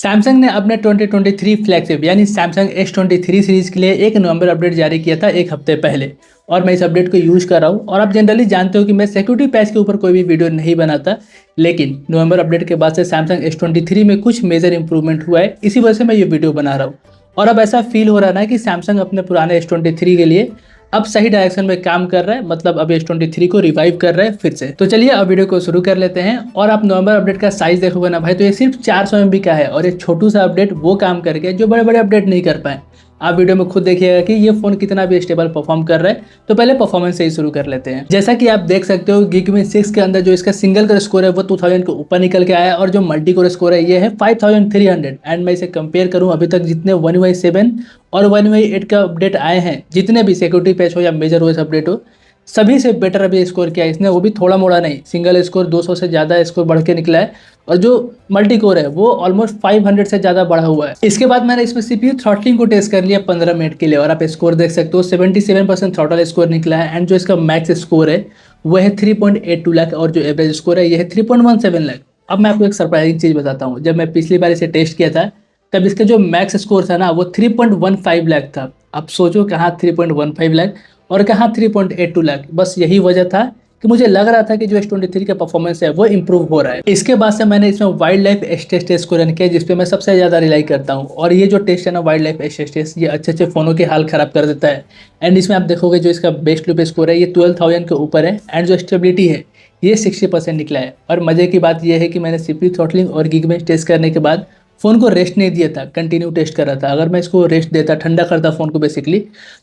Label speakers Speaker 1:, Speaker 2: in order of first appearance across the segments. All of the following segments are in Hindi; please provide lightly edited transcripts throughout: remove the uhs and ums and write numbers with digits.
Speaker 1: सैमसंग ने अपने 2023 फ्लैगशिप यानी सैमसंग S23 सीरीज के लिए एक नवंबर अपडेट जारी किया था एक हफ्ते पहले। और मैं इस अपडेट को यूज कर रहा हूँ। और आप जनरली जानते हो कि मैं सिक्योरिटी पैच के ऊपर कोई भी वीडियो नहीं बनाता, लेकिन नवंबर अपडेट के बाद से सैमसंग S23 में कुछ मेजर इंप्रूवमेंट हुआ है, इसी वजह से मैं ये वीडियो बना रहा हूँ। और अब ऐसा फील हो रहा है ना कि सैमसंग अपने पुराने S23 के लिए अब सही डायरेक्शन में काम कर रहा है, मतलब अब S23 को रिवाइव कर रहा है फिर से। तो चलिए अब वीडियो को शुरू कर लेते हैं। और आप नवंबर अपडेट का साइज देखोगे ना भाई, तो ये सिर्फ 400 MB का है और एक छोटू सा अपडेट वो काम करके जो बड़े बड़े अपडेट नहीं कर पाए। आप वीडियो में खुद देखिएगा कि ये फोन कितना भी स्टेबल परफॉर्म कर रहा है। तो पहले परफॉर्मेंस से ही शुरू कर लेते हैं। जैसा कि आप देख सकते हो Geekbench 6 के अंदर जो इसका सिंगल कोर स्कोर है वो 2000 के ऊपर निकल के आया और जो मल्टी कोर स्कोर है ये है 5300। एंड मैं इसे कंपेयर करूं अभी तक जितने One UI 7 और One UI 8 का अपडेट आए हैं, जितने भी सिक्योरिटी पैच हो या मेजर OS अपडेट हो, सभी से बेटर अभी स्कोर किया इसने, वो भी थोड़ा मोड़ा नहीं। सिंगल स्कोर 200 से ज़्यादा स्कोर बढ़ के निकला है और जो मल्टी कोर है वो ऑलमोस्ट 500 से ज़्यादा बढ़ा हुआ है। इसके बाद मैंने इसमें CPU थ्रॉटलिंग को टेस्ट कर लिया 15 मिनट के लिए और आप स्कोर देख सकते हो 77% थ्रॉटल स्कोर निकला है। एंड जो इसका मैक्स स्कोर है वो है 3.82 लाख और जो एवरेज स्कोर है ये है 3.17 लाख। अब मैं आपको एक सरप्राइजिंग चीज़ बताता हूँ। जब मैं पिछली बार इसे टेस्ट किया था तब इसका जो मैक्स स्कोर था ना वो 3.15 लाख था। अब सोचो कहाँ 3.15 लाख और कहाँ 3.82 लाख। बस यही वजह था कि मुझे लग रहा था कि जो S23 का परफॉर्मेंस है वो इंप्रूव हो रहा है। इसके बाद से मैंने इसमें वाइल्ड लाइफ एस टेस्ट को रन किया, जिसपे मैं सबसे ज़्यादा रिलाई करता हूँ। और ये जो टेस्ट है ना वाइल्ड लाइफ एस टेस्ट, ये अच्छे अच्छे फ़ोनों के हाल ख़राब कर देता है। एंड इसमें आप देखोगे जो इसका बेस्ट लूप स्कोर है ये 12,000 के ऊपर है। एंड जो स्टेबिलिटी है ये 60% निकला है। और मज़े की बात यह है कि मैंने CPU थ्रॉटलिंग और Geekbench टेस्ट करने के बाद फ़ोन को रेस्ट नहीं दिया था, कंटिन्यू टेस्ट कर रहा था। अगर मैं इसको रेस्ट देता, ठंडा करता फ़ोन को बेसिकली,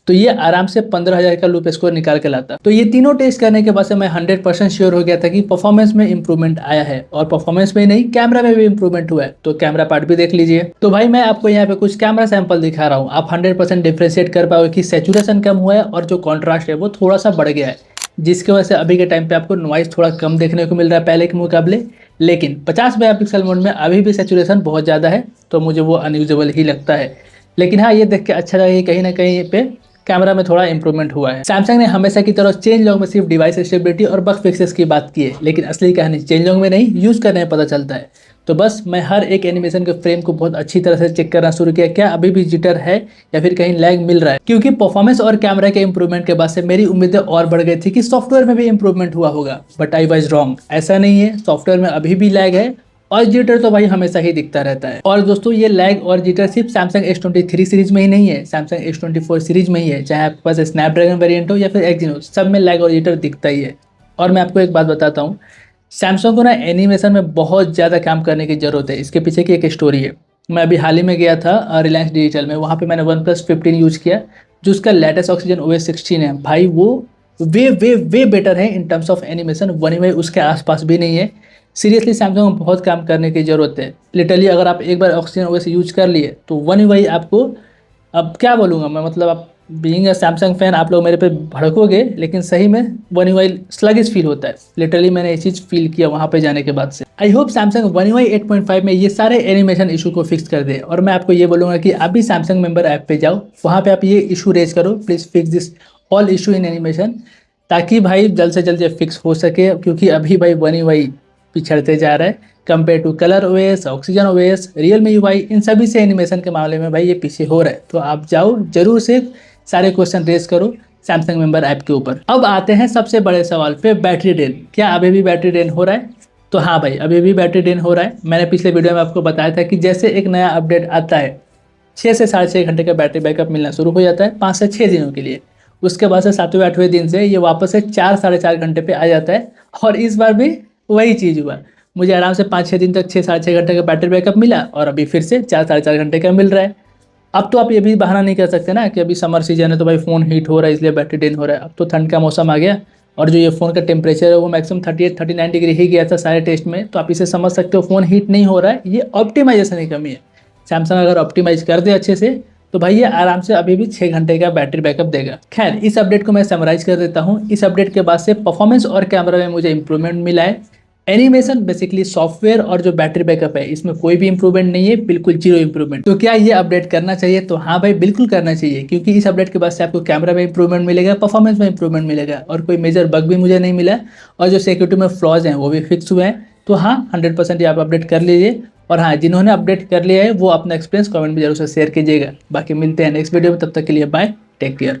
Speaker 1: तो ये आराम से 15,000 का लूप स्कोर निकाल के लाता। तो ये तीनों टेस्ट करने के बाद से मैं 100% श्योर हो गया था कि परफॉर्मेंस में इंप्रूवमेंट आया है। और परफॉर्मेंस में ही नहीं, कैमरा में भी इंप्रूवमेंट हुआ है। तो कैमरा पार्ट भी देख लीजिए। तो भाई मैं आपको यहाँ पे कुछ कैमरा सैंपल दिखा रहा हूँ। आप 100% डिफ्रेंशिएट कर पाओगे कि सैचुरेशन कम हुआ है और जो कॉन्ट्रास्ट है वो थोड़ा सा बढ़ गया है, जिसकी वजह से अभी के टाइम पे आपको नॉइस थोड़ा कम देखने को मिल रहा है पहले के मुकाबले। लेकिन 50 मेगापिक्सल मोड में अभी भी सैचुरेशन बहुत ज़्यादा है, तो मुझे वो अनयूजेबल ही लगता है। लेकिन हाँ, ये देख के अच्छा लगा कि कहीं ना कहीं पे कैमरा में थोड़ा इंप्रूवमेंट हुआ है। सैमसंग ने हमेशा की तरह चेंज लॉग में सिर्फ डिवाइस स्टेबिलिटी और बग फिक्सेस की बात की है, लेकिन असली कहानी चेंज लॉग में नहीं, यूज़ करने में पता चलता है। तो बस मैं हर एक एनिमेशन के फ्रेम को बहुत अच्छी तरह से चेक करना शुरू किया, क्या अभी भी जिटर है या फिर कहीं लैग मिल रहा है। क्योंकि परफॉर्मेंस और कैमरा के इंप्रूवमेंट के बाद से मेरी उम्मीदें और बढ़ गई थी कि सॉफ्टवेयर में भी इंप्रूवमेंट हुआ होगा, बट आई वाज रॉन्ग। ऐसा नहीं है, सॉफ्टवेयर में अभी भी लैग है और जिटर तो भाई हमेशा ही दिखता रहता है। और दोस्तों ये लैग और जिटर सिर्फ सैमसंग S23 सीरीज में ही नहीं है, सैमसंग S24 सीरीज में ही है। चाहे आपके पास स्नैपड्रैगन वेरिएंट हो या फिर एक्जिनोस, सब में लैग और जिटर दिखता ही है। और मैं आपको एक बात बताता हूँ, सैमसंग को ना एनिमेशन में बहुत ज़्यादा काम करने की ज़रूरत है। इसके पीछे की एक स्टोरी है। मैं अभी हाल ही में गया था रिलायंस डिजिटल में, वहाँ पे मैंने OnePlus 15 यूज़ किया, जो उसका लेटेस्ट ऑक्सीजन OS 16 है। भाई वो वे वे वे बेटर है in terms of animation. One UI उसके आसपास भी नहीं है। सीरियसली सैमसंग को बहुत काम करने की ज़रूरत है। लिटरली अगर आप एक बार ऑक्सीजन OS यूज कर लिए तो One UI आपको, अब क्या बोलूँगा मैं, मतलब आप बीइंग अ सैमसंग फैन आप लोग मेरे पे भड़कोगे, लेकिन सही में One UI स्लगिश फील होता है। लिटरली मैंने ये चीज़ फील किया वहाँ पे जाने के बाद से। I hope Samsung One UI 8.5 में ये सारे एनिमेशन इशू को फिक्स कर दे। और मैं आपको ये बोलूँगा कि आप भी सैमसंग मेंबर ऐप पे जाओ, वहाँ पे आप ये इशू रेज करो, please fix this all issue in animation, ताकि भाई जल्द से जल्द ये फिक्स हो सके। क्योंकि अभी भाई One UI पिछड़ते जा रहा है compare to colour OS, oxygen OS, Realme UI, इन सभी से एनिमेशन के मामले में भाई ये पीछे हो रहा है। तो आप जाओ जरूर से सारे क्वेश्चन रेज करो सैमसंग मेंबर ऐप के ऊपर। अब आते हैं सबसे बड़े सवाल पे, बैटरी ड्रेन। क्या अभी भी बैटरी ड्रेन हो रहा है? तो हाँ भाई, अभी भी बैटरी ड्रेन हो रहा है। मैंने पिछले वीडियो में आपको बताया था कि जैसे एक नया अपडेट आता है 6 से 6.5 घंटे का बैटरी बैकअप मिलना शुरू हो जाता है 5 से 6 दिनों के लिए। उसके बाद से 7वें 8वें दिन से ये वापस से 4 साढ़े 4 घंटे पे आ जाता है। और इस बार भी वही चीज़ हुआ, मुझे आराम से 5-6 दिन तक 6 साढ़े 6 घंटे का बैटरी बैकअप मिला और अभी फिर से 4 साढ़े 4 घंटे का मिल रहा है। अब तो आप ये भी बहाना नहीं कर सकते ना कि अभी समर सीजन है तो भाई फ़ोन हीट हो रहा है इसलिए बैटरी ड्रेन हो रहा है। अब तो ठंड का मौसम आ गया और जो ये फ़ोन का टेम्परेचर है वो मैक्सिमम 38-39 डिग्री ही गया था सारे टेस्ट में। तो आप इसे समझ सकते हो फ़ोन हीट नहीं हो रहा है, ये ऑप्टिमाइजेशन की कमी है। सैमसंग अगर ऑप्टिमाइज कर दे अच्छे से तो भाई ये आराम से अभी भी 6 घंटे का बैटरी बैकअप देगा। खैर, इस अपडेट को मैं समराइज कर देता हूँ। इस अपडेट के बाद से परफॉर्मेंस और कैमरा में मुझे इंप्रूवमेंट मिला है। एनिमेशन, बेसिकली सॉफ्टवेयर और जो बैटरी बैकअप है इसमें कोई भी इंप्रूवमेंट नहीं है, बिल्कुल जीरो इंप्रूवमेंट। तो क्या ये अपडेट करना चाहिए? तो हाँ भाई बिल्कुल करना चाहिए, क्योंकि इस अपडेट के बाद से आपको कैमरा में इंप्रूवमेंट मिलेगा, परफॉर्मेंस में इंप्रूवमेंट मिलेगा और कोई मेजर बग भी मुझे नहीं मिला और जो सिक्योरिटी में फ्लॉज हैं वो भी फिक्स हुए हैं। तो हाँ 100% ये आप अपडेट कर लीजिए। और हाँ, जिन्होंने अपडेट कर लिया है वो अपना एक्सपीरियंस कमेंट में जरूर से शेयर कीजिएगा। बाकी मिलते हैं नेक्स्ट वीडियो में, तब तक के लिए बाय, टेक केयर।